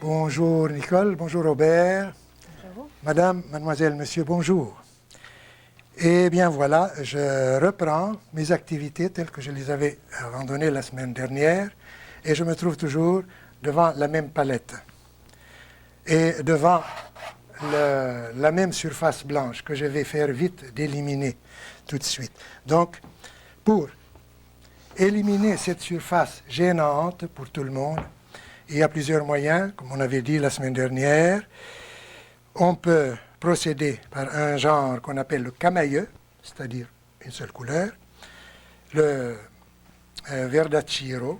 Bonjour Nicole, bonjour Robert. Bonjour. Madame, mademoiselle, monsieur, bonjour. Eh bien voilà, je reprends mes activités telles que je les avais abandonnées la semaine dernière et je me trouve toujours devant la même palette et devant la même surface blanche que je vais faire vite d'éliminer tout de suite. Donc, pour éliminer cette surface gênante pour tout le monde, il y a plusieurs moyens, comme on avait dit la semaine dernière. On peut procéder par un genre qu'on appelle le camailleux, c'est-à-dire une seule couleur. Le verdaciro,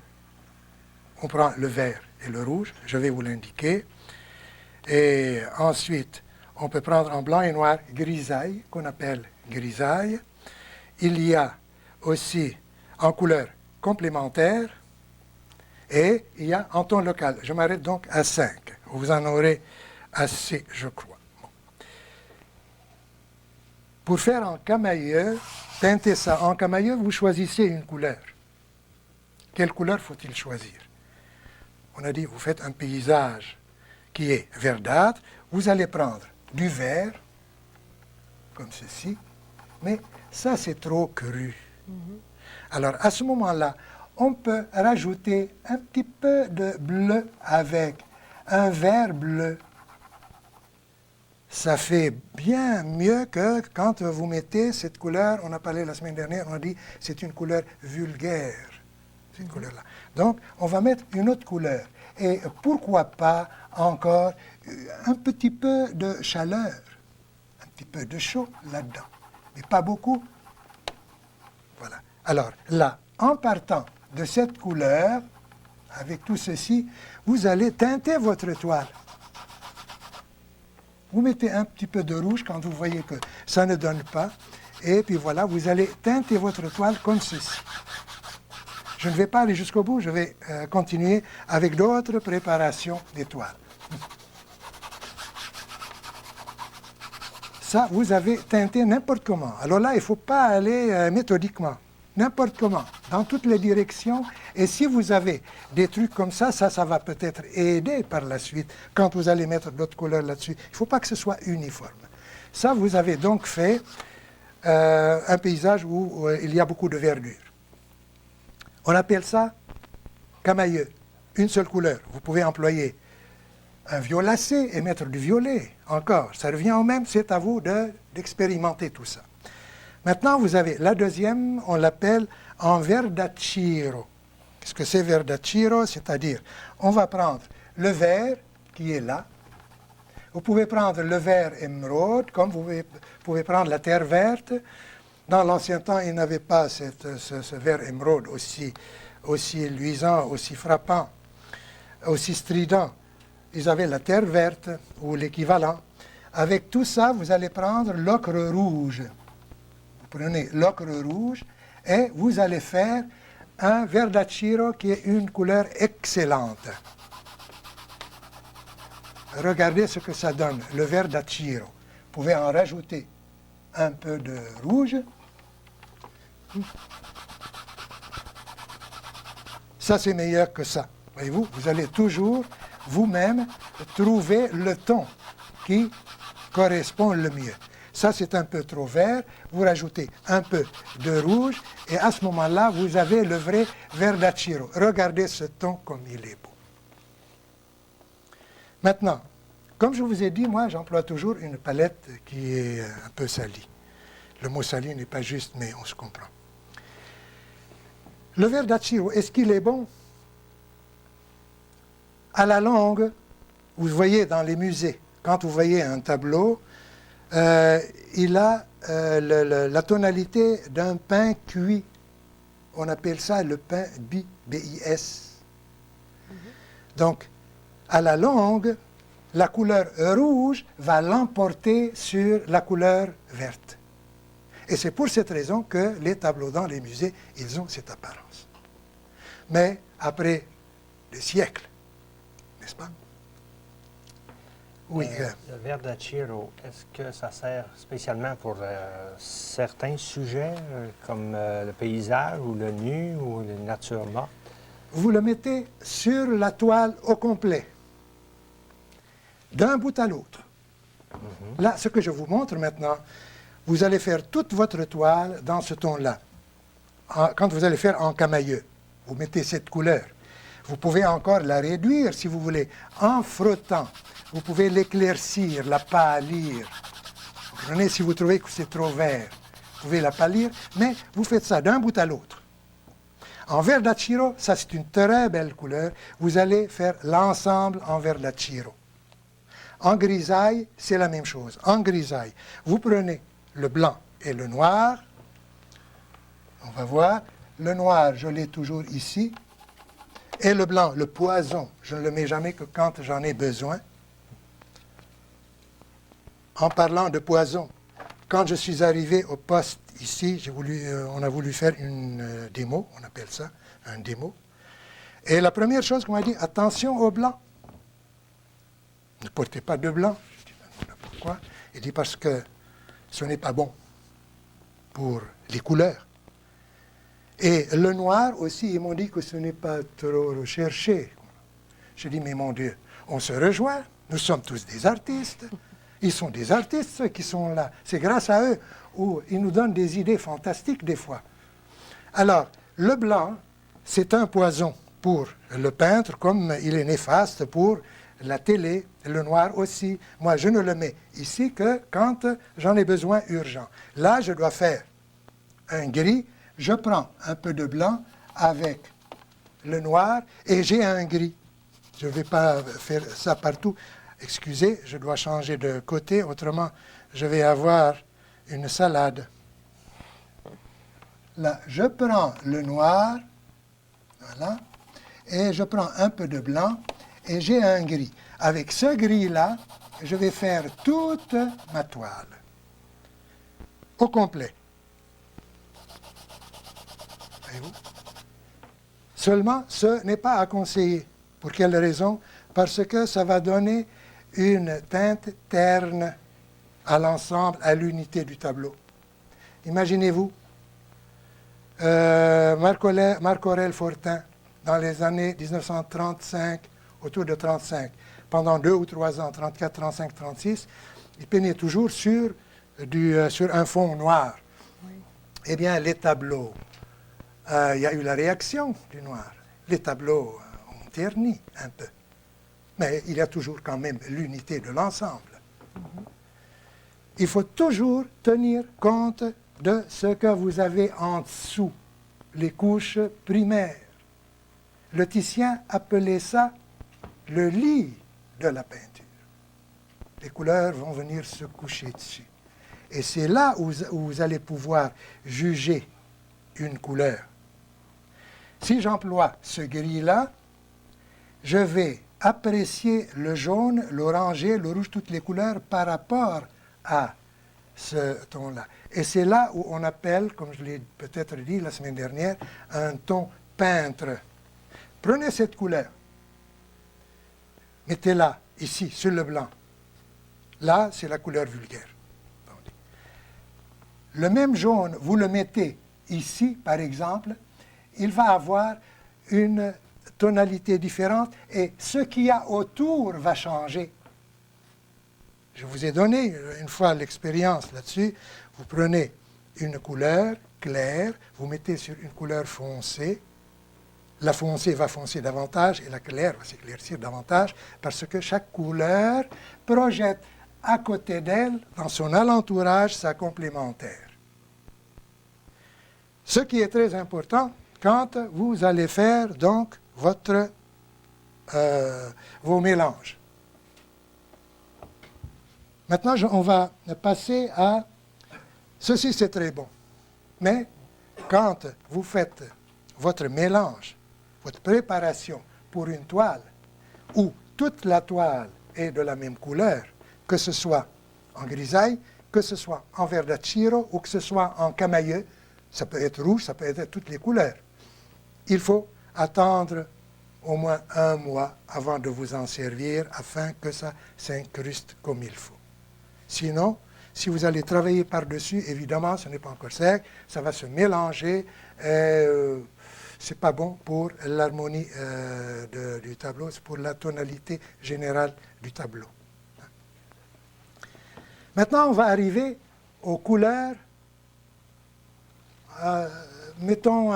on prend le vert et le rouge, je vais vous l'indiquer. Et ensuite, on peut prendre en blanc et noir grisaille, qu'on appelle grisaille. Il y a aussi en couleur complémentaire et il y a en ton local. Je m'arrête donc à 5. Vous en aurez assez, je crois. Bon. Pour faire en camailleux, teinter ça en camailleux, vous choisissez une couleur. Quelle couleur faut-il choisir? On a dit, vous faites un paysage qui est verdâtre. Vous allez prendre du vert, comme ceci, mais ça c'est trop cru. Alors à ce moment-là, on peut rajouter un petit peu de bleu avec un vert bleu. Ça fait bien mieux que quand vous mettez cette couleur, on a parlé la semaine dernière, on a dit c'est une couleur vulgaire. Cette couleur-là. Donc, on va mettre une autre couleur. Et pourquoi pas encore un petit peu de chaleur, un petit peu de chaud là-dedans, mais pas beaucoup. Voilà. Alors là, en partant de cette couleur, avec tout ceci, vous allez teinter votre toile. Vous mettez un petit peu de rouge quand vous voyez que ça ne donne pas. Et puis voilà, vous allez teinter votre toile comme ceci. Je ne vais pas aller jusqu'au bout, je vais continuer avec d'autres préparations des toiles. Ça, vous avez teinté n'importe comment. Alors là, il ne faut pas aller méthodiquement. N'importe comment, dans toutes les directions. Et si vous avez des trucs comme ça va peut-être aider par la suite quand vous allez mettre d'autres couleurs là-dessus. Il ne faut pas que ce soit uniforme. Ça, vous avez donc fait un paysage où il y a beaucoup de verdure. On appelle ça camailleux, une seule couleur. Vous pouvez employer un violacé et mettre du violet encore. Ça revient au même, c'est à vous d'expérimenter tout ça. Maintenant, vous avez la deuxième, on l'appelle en verdaciro. Qu'est-ce que c'est verdaciro? C'est-à-dire, on va prendre le vert qui est là. Vous pouvez prendre le vert émeraude, comme vous pouvez prendre la terre verte. Dans l'ancien temps, il n'avait pas ce vert émeraude aussi luisant, aussi frappant, aussi strident. Ils avaient la terre verte ou l'équivalent. Avec tout ça, vous allez prendre l'ocre rouge. Prenez l'ocre rouge et vous allez faire un verdaciro qui est une couleur excellente. Regardez ce que ça donne, le verdaciro. Vous pouvez en rajouter un peu de rouge. Ça, c'est meilleur que ça. Voyez-vous, vous allez toujours vous-même trouver le ton qui correspond le mieux. Ça, c'est un peu trop vert. Vous rajoutez un peu de rouge. Et à ce moment-là, vous avez le vrai verdaciro. Regardez ce ton comme il est beau. Maintenant, comme je vous ai dit, moi, j'emploie toujours une palette qui est un peu salie. Le mot sali n'est pas juste, mais on se comprend. Le verdaciro, est-ce qu'il est bon? À la longue, vous voyez dans les musées, quand vous voyez un tableau, il a la tonalité d'un pain cuit. On appelle ça le pain BIS. Donc, à la longue, la couleur rouge va l'emporter sur la couleur verte. Et c'est pour cette raison que les tableaux dans les musées, ils ont cette apparence. Mais après des siècles, n'est-ce pas? Oui. Le verdaciro, est-ce que ça sert spécialement pour certains sujets, comme le paysage ou le nu ou la nature morte? Vous le mettez sur la toile au complet, d'un bout à l'autre. Là, ce que je vous montre maintenant, vous allez faire toute votre toile dans ce ton-là. Quand vous allez faire en camailleux, vous mettez cette couleur. Vous pouvez encore la réduire si vous voulez, en frottant. Vous pouvez l'éclaircir, la pâlir. Vous prenez si vous trouvez que c'est trop vert. Vous pouvez la pâlir, mais vous faites ça d'un bout à l'autre. En verdaciro, ça c'est une très belle couleur. Vous allez faire l'ensemble en verdaciro. En grisaille, c'est la même chose. En grisaille, vous prenez le blanc et le noir. On va voir. Le noir, je l'ai toujours ici. Et le blanc, le poison, je ne le mets jamais que quand j'en ai besoin. En parlant de poison, quand je suis arrivé au poste ici, on a voulu faire une démo, on appelle ça un démo. Et la première chose qu'on m'a dit, attention au blanc. Ne portez pas de blanc. Je dis, pourquoi? Il dit, parce que ce n'est pas bon pour les couleurs. Et le noir aussi, ils m'ont dit que ce n'est pas trop recherché. Je dis, mais mon Dieu, on se rejoint, nous sommes tous des artistes. Ils sont des artistes, ceux qui sont là. C'est grâce à eux où ils nous donnent des idées fantastiques des fois. Alors, le blanc, c'est un poison pour le peintre, comme il est néfaste pour la télé, le noir aussi. Moi, je ne le mets ici que quand j'en ai besoin urgent. Là, je dois faire un gris. Je prends un peu de blanc avec le noir et j'ai un gris. Je ne vais pas faire ça partout. Excusez, je dois changer de côté, autrement je vais avoir une salade. Là, je prends le noir, voilà, et je prends un peu de blanc et j'ai un gris. Avec ce gris-là, je vais faire toute ma toile, au complet. Voyez-vous? Seulement, ce n'est pas à conseiller. Pour quelle raison? Parce que ça va donner une teinte terne à l'ensemble, à l'unité du tableau. Imaginez-vous, Marc-Aurèle Fortin, dans les années 1935, autour de 35, pendant 2 ou 3 ans, 34, 35, 36, il peignait toujours sur un fond noir. Oui. Eh bien, les tableaux, il y a eu la réaction du noir. Les tableaux ont terni un peu. Mais il y a toujours quand même l'unité de l'ensemble. Il faut toujours tenir compte de ce que vous avez en dessous, les couches primaires. Le Titien appelait ça le lit de la peinture. Les couleurs vont venir se coucher dessus. Et c'est là où vous allez pouvoir juger une couleur. Si j'emploie ce gris-là, je vais apprécier le jaune, l'orangé, le rouge, toutes les couleurs par rapport à ce ton-là. Et c'est là où on appelle, comme je l'ai peut-être dit la semaine dernière, un ton peintre. Prenez cette couleur, mettez-la ici, sur le blanc. Là, c'est la couleur vulgaire. Le même jaune, vous le mettez ici, par exemple, il va avoir une tonalité différente et ce qu'il y a autour va changer. Je vous ai donné une fois l'expérience là-dessus. Vous prenez une couleur claire, vous mettez sur une couleur foncée. La foncée va foncer davantage et la claire va s'éclaircir davantage parce que chaque couleur projette à côté d'elle, dans son alentourage, sa complémentaire. Ce qui est très important quand vous allez faire donc vos mélanges. Maintenant, on va passer à... Ceci, c'est très bon. Mais quand vous faites votre mélange, votre préparation pour une toile, où toute la toile est de la même couleur, que ce soit en grisaille, que ce soit en verdaciro ou que ce soit en camailleux, ça peut être rouge, ça peut être toutes les couleurs. Il faut attendre au moins 1 mois avant de vous en servir afin que ça s'incruste comme il faut. Sinon, si vous allez travailler par-dessus, évidemment, ce n'est pas encore sec, ça va se mélanger. Ce n'est pas bon pour l'harmonie du tableau, c'est pour la tonalité générale du tableau. Maintenant, on va arriver aux couleurs, mettons,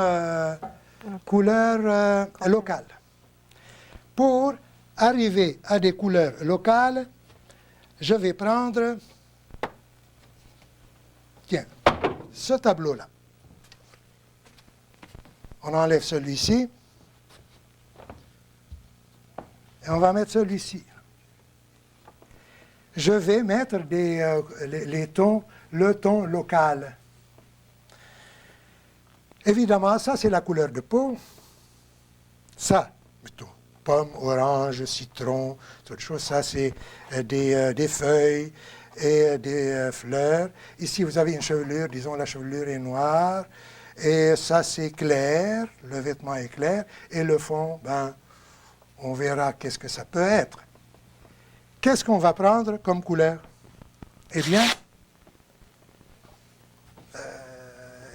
couleurs locales. Pour arriver à des couleurs locales, je vais prendre, tiens, ce tableau-là. On enlève celui-ci et on va mettre celui-ci. Je vais mettre les tons, le ton local. Évidemment, ça c'est la couleur de peau. Ça, mettons, pomme, orange, citron, toutes choses. Ça c'est des feuilles et des fleurs. Ici vous avez une chevelure, disons la chevelure est noire. Et ça c'est clair, le vêtement est clair. Et le fond, ben, on verra qu'est-ce que ça peut être. Qu'est-ce qu'on va prendre comme couleur? Eh bien,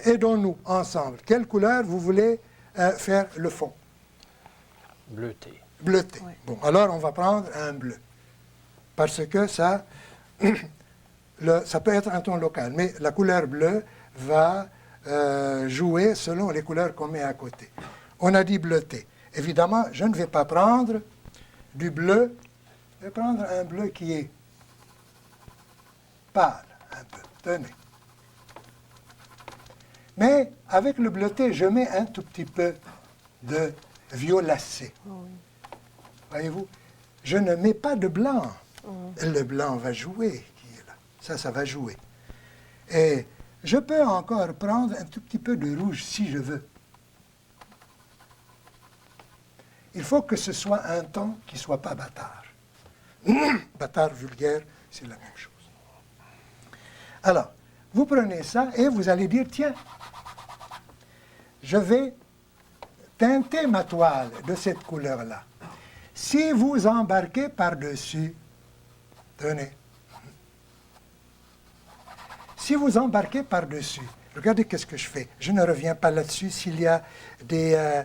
aidons-nous ensemble. Quelle couleur vous voulez faire le fond? Bleuté. Bleuté. Ouais. Bon, alors on va prendre un bleu. Parce que ça, ça peut être un ton local. Mais la couleur bleue va jouer selon les couleurs qu'on met à côté. On a dit bleuté. Évidemment, je ne vais pas prendre du bleu. Je vais prendre un bleu qui est pâle, un peu. Tenez. Mais avec le bleuté, je mets un tout petit peu de violacé. Oh oui. Voyez-vous? Je ne mets pas de blanc. Le blanc va jouer. Ça va jouer. Et je peux encore prendre un tout petit peu de rouge si je veux. Il faut que ce soit un ton qui ne soit pas bâtard. Bâtard vulgaire, c'est la même chose. Alors, vous prenez ça et vous allez dire, tiens, je vais teinter ma toile de cette couleur-là. Si vous embarquez par-dessus, tenez, si vous embarquez par-dessus, regardez qu'est-ce que je fais. Je ne reviens pas là-dessus s'il y a des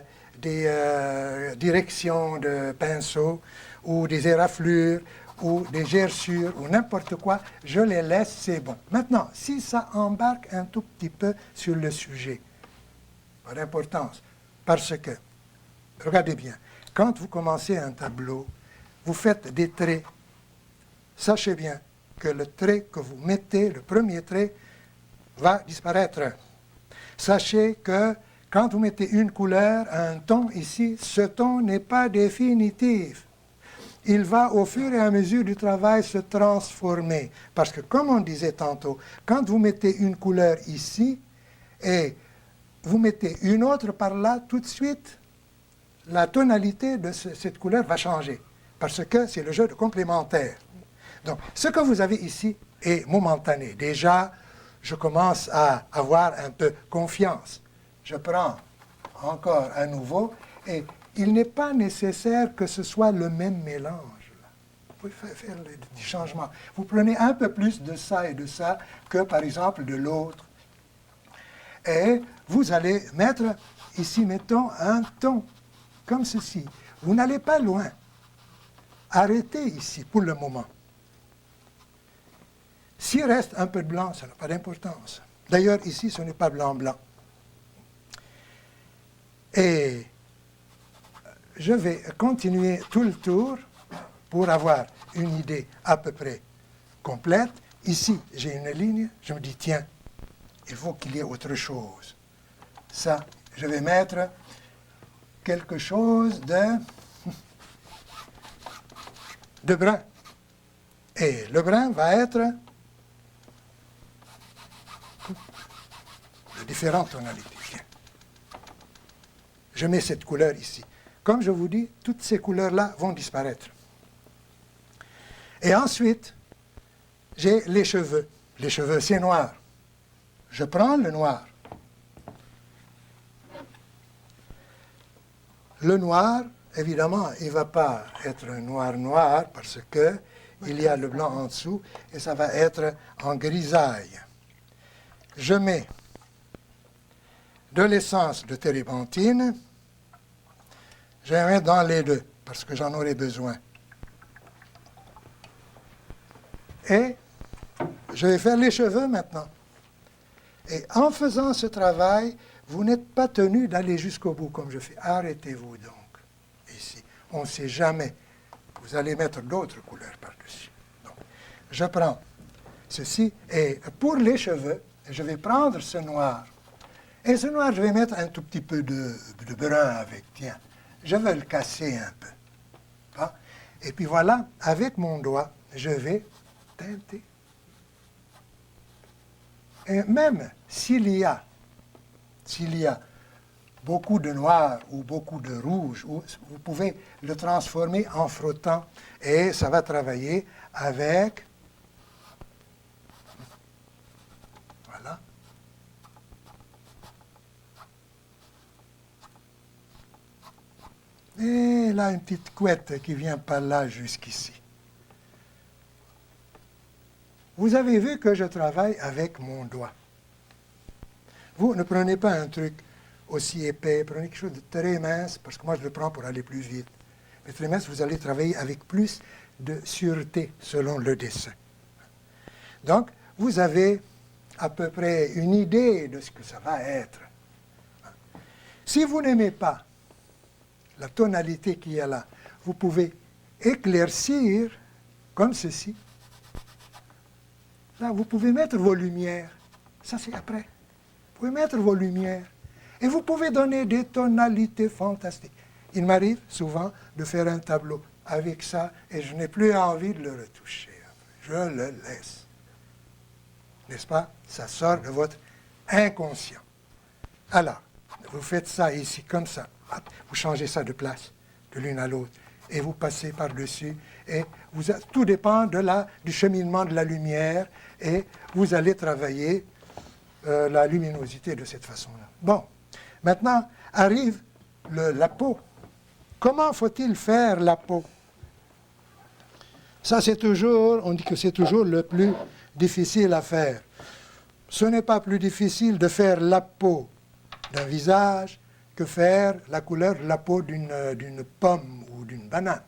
directions de pinceau ou des éraflures ou des gerçures ou n'importe quoi, je les laisse, c'est bon. Maintenant, si ça embarque un tout petit peu sur le sujet, pas d'importance, parce que, regardez bien, quand vous commencez un tableau, vous faites des traits. Sachez bien que le trait que vous mettez, le premier trait, va disparaître. Sachez que quand vous mettez une couleur, un ton ici, ce ton n'est pas définitif. Il va au fur et à mesure du travail se transformer. Parce que comme on disait tantôt, quand vous mettez une couleur ici et vous mettez une autre par là, tout de suite, la tonalité de cette couleur va changer. Parce que c'est le jeu de complémentaire. Donc, ce que vous avez ici est momentané. Déjà, je commence à avoir un peu confiance. Je prends encore à nouveau et il n'est pas nécessaire que ce soit le même mélange. Vous pouvez faire des changements. Vous prenez un peu plus de ça et de ça que, par exemple, de l'autre. Et vous allez mettre ici, mettons, un ton, comme ceci. Vous n'allez pas loin. Arrêtez ici pour le moment. S'il reste un peu de blanc, ça n'a pas d'importance. D'ailleurs, ici, ce n'est pas blanc-blanc. Et je vais continuer tout le tour pour avoir une idée à peu près complète. Ici, j'ai une ligne, je me dis, tiens, il faut qu'il y ait autre chose. Ça, je vais mettre quelque chose de brun. Et le brun va être de différentes tonalités. Je mets cette couleur ici. Comme je vous dis, toutes ces couleurs-là vont disparaître. Et ensuite, j'ai les cheveux. Les cheveux, c'est noir. Je prends le noir. Le noir, évidemment, il ne va pas être noir parce que il y a le blanc en dessous et ça va être en grisaille. Je mets de l'essence de térébenthine. Je vais mettre dans les deux parce que j'en aurai besoin. Et je vais faire les cheveux maintenant. Et en faisant ce travail, vous n'êtes pas tenu d'aller jusqu'au bout comme je fais. Arrêtez-vous donc ici. On ne sait jamais. Vous allez mettre d'autres couleurs par-dessus. Donc, je prends ceci et pour les cheveux, je vais prendre ce noir. Et ce noir, je vais mettre un tout petit peu de brun avec. Tiens, je vais le casser un peu. Hein? Et puis voilà, avec mon doigt, je vais teinter. Et même s'il y a beaucoup de noir ou beaucoup de rouge, vous pouvez le transformer en frottant et ça va travailler avec, voilà. Et là, une petite couette qui vient par là jusqu'ici. Vous avez vu que je travaille avec mon doigt. Vous ne prenez pas un truc aussi épais, prenez quelque chose de très mince, parce que moi je le prends pour aller plus vite. Mais très mince, vous allez travailler avec plus de sûreté selon le dessin. Donc, vous avez à peu près une idée de ce que ça va être. Si vous n'aimez pas la tonalité qui est là, vous pouvez éclaircir comme ceci. Là, vous pouvez mettre vos lumières. Ça, c'est après. Vous pouvez mettre vos lumières. Et vous pouvez donner des tonalités fantastiques. Il m'arrive souvent de faire un tableau avec ça et je n'ai plus envie de le retoucher. Je le laisse. N'est-ce pas? Ça sort de votre inconscient. Alors, vous faites ça ici, comme ça. Vous changez ça de place, de l'une à l'autre. Et vous passez par-dessus. Et tout dépend du cheminement de la lumière. Et vous allez travailler la luminosité de cette façon-là. Bon, maintenant arrive la peau. Comment faut-il faire la peau? Ça, on dit que c'est toujours le plus difficile à faire. Ce n'est pas plus difficile de faire la peau d'un visage que faire la couleur de la peau d'une pomme ou d'une banane.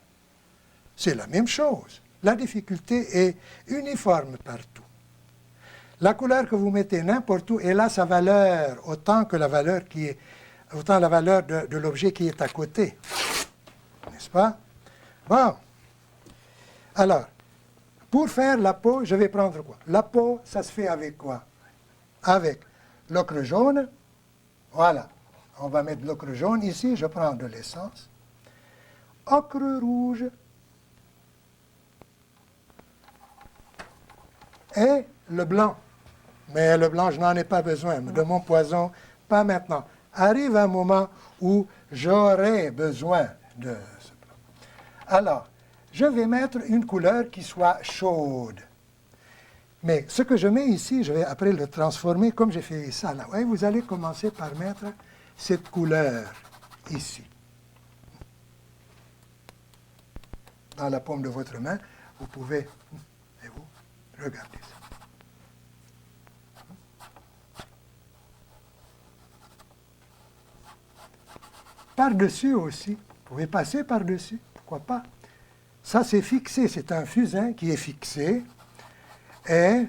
C'est la même chose. La difficulté est uniforme partout. La couleur que vous mettez n'importe où, elle a sa valeur, autant la valeur de l'objet qui est à côté. N'est-ce pas? Bon. Alors, pour faire la peau, je vais prendre quoi? La peau, ça se fait avec quoi? Avec l'ocre jaune. Voilà. On va mettre de l'ocre jaune ici. Je prends de l'essence. Ocre rouge. Et le blanc. Mais le blanc, je n'en ai pas besoin. De mon poison, pas maintenant. Arrive un moment où j'aurai besoin de ce blanc. Alors, je vais mettre une couleur qui soit chaude. Mais ce que je mets ici, je vais après le transformer comme j'ai fait ça là. Ouais, vous allez commencer par mettre cette couleur ici. Dans la paume de votre main, vous pouvez, et vous, regardez ça. Par-dessus aussi, vous pouvez passer par-dessus, pourquoi pas. Ça, c'est fixé, c'est un fusain qui est fixé. Et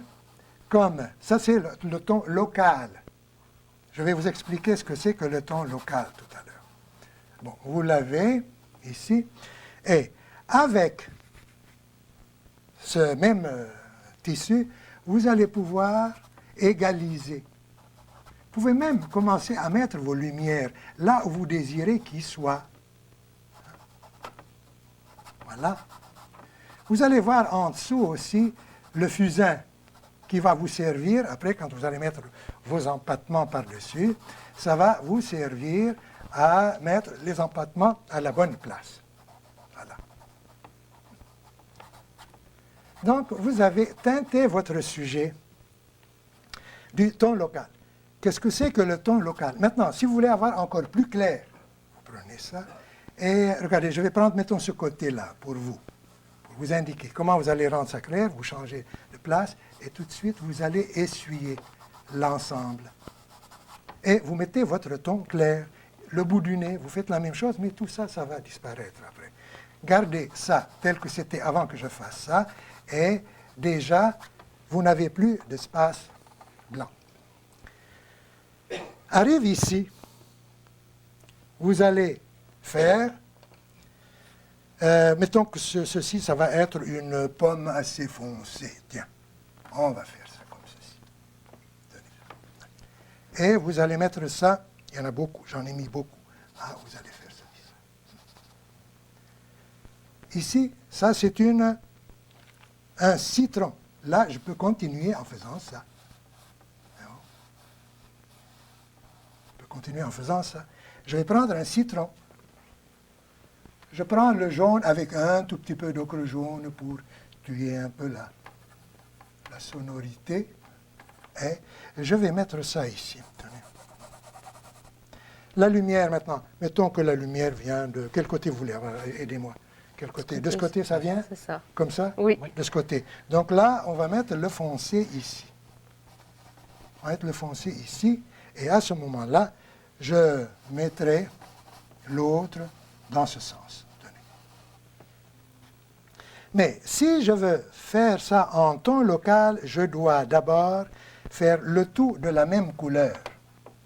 comme, ça c'est le ton local. Je vais vous expliquer ce que c'est que le ton local tout à l'heure. Bon, vous l'avez ici. Et avec ce même tissu, vous allez pouvoir égaliser. Vous pouvez même commencer à mettre vos lumières là où vous désirez qu'ils soient. Voilà. Vous allez voir en dessous aussi le fusain qui va vous servir, après quand vous allez mettre vos empattements par-dessus, ça va vous servir à mettre les empattements à la bonne place. Voilà. Donc, vous avez teinté votre sujet du ton local. Qu'est-ce que c'est que le ton local? Maintenant, si vous voulez avoir encore plus clair, vous prenez ça Et regardez, je vais prendre, mettons, ce côté-là pour vous indiquer comment vous allez rendre ça clair. Vous changez de place et tout de suite, vous allez essuyer l'ensemble. Et vous mettez votre ton clair. Le bout du nez, vous faites la même chose, mais tout ça, ça va disparaître après. Gardez ça tel que c'était avant que je fasse ça, et déjà, vous n'avez plus d'espace blanc. Arrive ici, vous allez faire, mettons que ceci, ça va être une pomme assez foncée. Tiens, on va faire ça comme ceci. Et vous allez mettre ça, il y en a beaucoup, j'en ai mis beaucoup. Ah, vous allez faire ça ici. Ici, ça c'est un citron. Là, je peux continuer en faisant ça. Je peux continuer en faisant ça. Je vais prendre un citron. Je prends le jaune avec un tout petit peu d'ocre jaune pour tuer un peu la sonorité. Et je vais mettre ça ici. Tenez. La lumière maintenant. Mettons que la lumière vient de... Quel côté vous voulez? Aidez-moi. Quel côté? De ce côté, ça vient? C'est ça. Comme ça? Oui. De ce côté. Donc là, on va mettre le foncé ici. On va mettre le foncé ici. Et à ce moment-là, je mettrai l'autre dans ce sens. Tenez. Mais si je veux faire ça en ton local, je dois d'abord faire le tout de la même couleur.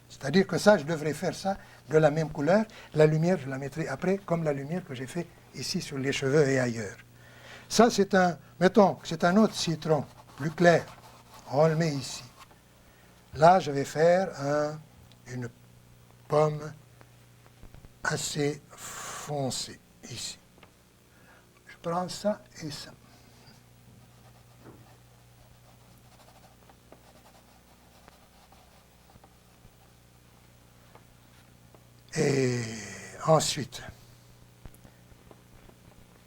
C'est-à-dire que ça, je devrais faire ça de la même couleur. La lumière, je la mettrai après, comme la lumière que j'ai fait ici sur les cheveux et ailleurs. Ça, c'est mettons, c'est un autre citron, plus clair. On le met ici. Là, je vais faire une pomme assez foncée, ici. Je prends ça et ça. Et ensuite,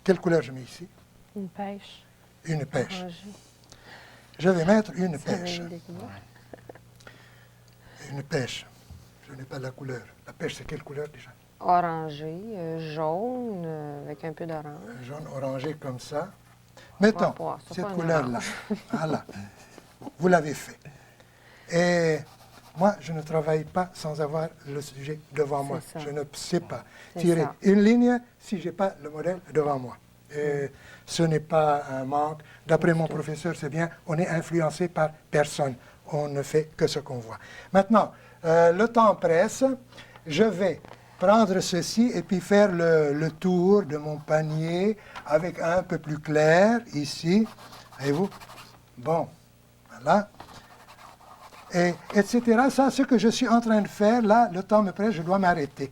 quelle couleur je mets ici? Une pêche. Une pêche. Orangée. Je vais mettre une Ça va pêche. me découvrir. Une pêche. Je n'ai pas la couleur. La pêche, c'est quelle couleur déjà? Orangé, jaune, avec un peu d'orange. Un jaune orangé comme ça. Mettons, Ouais, c'est cette pas un couleur-là. Voilà. Vous l'avez fait. Et moi, je ne travaille pas sans avoir le sujet devant moi. C'est ça. Je ne sais pas C'est tirer ça. une ligne si je n'ai pas le modèle devant moi. Et ce n'est pas un manque. D'après mon professeur, c'est bien, on est influencé par personne. On ne fait que ce qu'on voit. Maintenant, le temps presse. Je vais prendre ceci et puis faire le tour de mon panier avec un peu plus clair ici. Voyez-vous? Bon, voilà. Et etc. Ça, ce que je suis en train de faire, là, le temps me presse, je dois m'arrêter.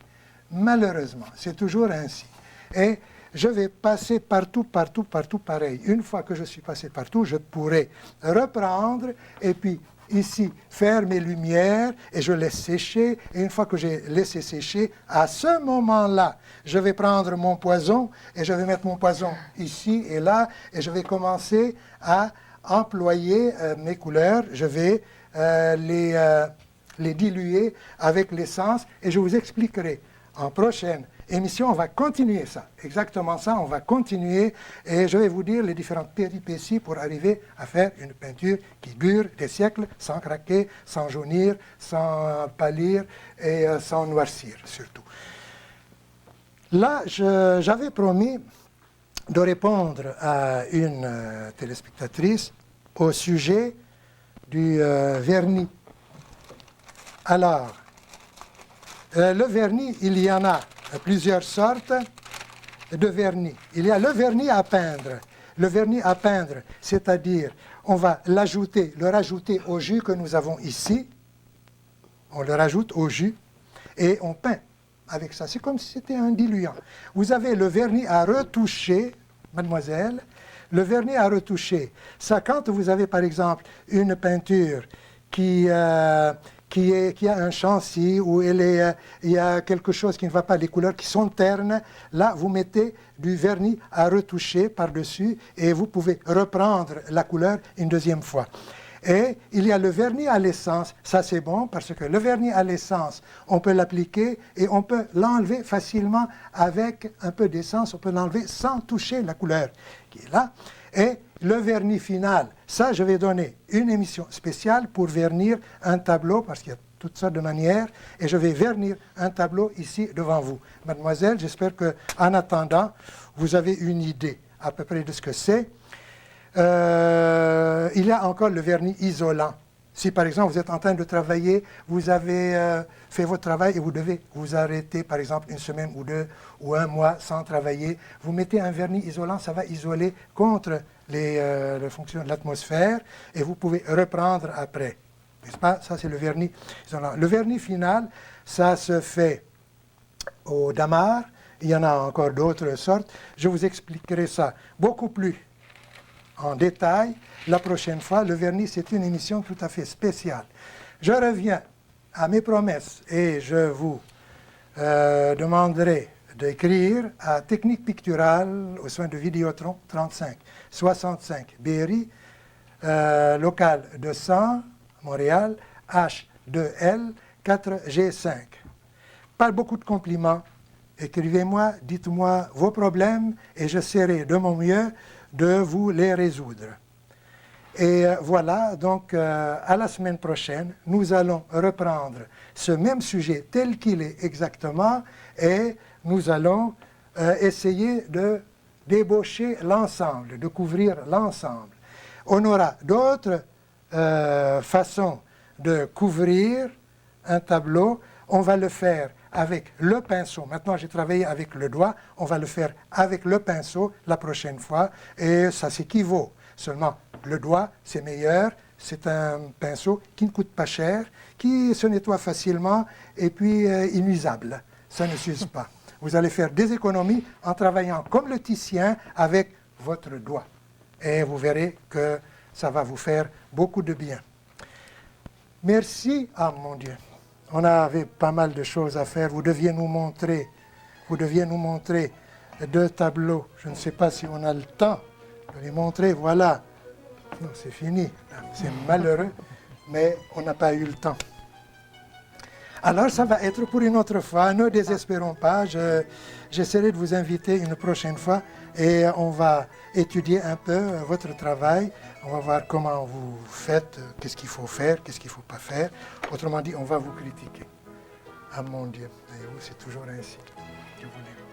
Malheureusement, c'est toujours ainsi. Et je vais passer partout, partout, partout pareil. Une fois que je suis passé partout, je pourrai reprendre et puis ici faire mes lumières et je laisse sécher. Et une fois que j'ai laissé sécher, à ce moment-là, je vais prendre mon poison et je vais mettre mon poison ici et là et je vais commencer à employer mes couleurs. Je vais les diluer avec l'essence et je vous expliquerai en prochaine émission, on va continuer ça, exactement ça, on va continuer et je vais vous dire les différentes péripéties pour arriver à faire une peinture qui dure des siècles sans craquer, sans jaunir, sans pâlir et sans noircir surtout. Là, j'avais promis de répondre à une téléspectatrice au sujet du vernis. Alors, le vernis, il y en a plusieurs sortes de vernis. Il y a le vernis à peindre. Le vernis à peindre, c'est-à-dire, on va le rajouter au jus que nous avons ici. On le rajoute au jus et on peint avec ça. C'est comme si c'était un diluant. Vous avez le vernis à retoucher, mademoiselle. Le vernis à retoucher, ça, quand vous avez par exemple une peinture qui a un chancy ou il y a quelque chose qui ne va pas, les couleurs qui sont ternes, là vous mettez du vernis à retoucher par-dessus et vous pouvez reprendre la couleur une deuxième fois. Et il y a le vernis à l'essence. Ça, c'est bon parce que le vernis à l'essence, on peut l'appliquer et on peut l'enlever facilement avec un peu d'essence. On peut l'enlever sans toucher la couleur qui est là. Et le vernis final, ça, je vais donner une émission spéciale pour vernir un tableau parce qu'il y a toutes sortes de manières. Et je vais vernir un tableau ici devant vous. Mademoiselle, j'espère qu'en attendant, vous avez une idée à peu près de ce que c'est. Il y a encore le vernis isolant. Si par exemple vous êtes en train de travailler, vous avez fait votre travail et vous devez vous arrêter par exemple une semaine ou deux ou un mois sans travailler, vous mettez un vernis isolant, ça va isoler contre les fonctions de l'atmosphère et vous pouvez reprendre après. N'est-ce pas? Ça c'est le vernis isolant. Le vernis final, ça se fait au damar. Il y en a encore d'autres sortes. Je vous expliquerai ça beaucoup plus en détail la prochaine fois. Le vernis, c'est une émission tout à fait spéciale. Je reviens à mes promesses et je vous demanderai d'écrire à Technique Picturale aux soins de Vidéotron 35 65 Berry, local 200, Montréal, H2L 4G5. Pas beaucoup de compliments. Écrivez-moi, dites-moi vos problèmes et j'essaierai de mon mieux de vous les résoudre. Et voilà, donc à la semaine prochaine, nous allons reprendre ce même sujet tel qu'il est exactement et nous allons essayer de débaucher l'ensemble, de couvrir l'ensemble. On aura d'autres façons de couvrir un tableau. On va le faire avec le pinceau. Maintenant, j'ai travaillé avec le doigt. On va le faire avec le pinceau la prochaine fois. Et ça s'équivaut. Seulement, le doigt, c'est meilleur. C'est un pinceau qui ne coûte pas cher, qui se nettoie facilement et puis inuisable. Ça ne s'use pas. Vous allez faire des économies en travaillant comme le titien avec votre doigt. Et vous verrez que ça va vous faire beaucoup de bien. Merci. Ah mon Dieu. On avait pas mal de choses à faire. Vous deviez nous montrer deux tableaux. Je ne sais pas si on a le temps de les montrer. Voilà. Non, c'est fini. C'est malheureux, mais on n'a pas eu le temps. Alors, ça va être pour une autre fois. Ne désespérons pas. J'essaierai de vous inviter une prochaine fois et on va étudier un peu votre travail. On va voir comment vous faites, qu'est-ce qu'il faut faire, qu'est-ce qu'il ne faut pas faire. Autrement dit, on va vous critiquer. Ah mon Dieu, c'est toujours ainsi. Dieu vous l'aime.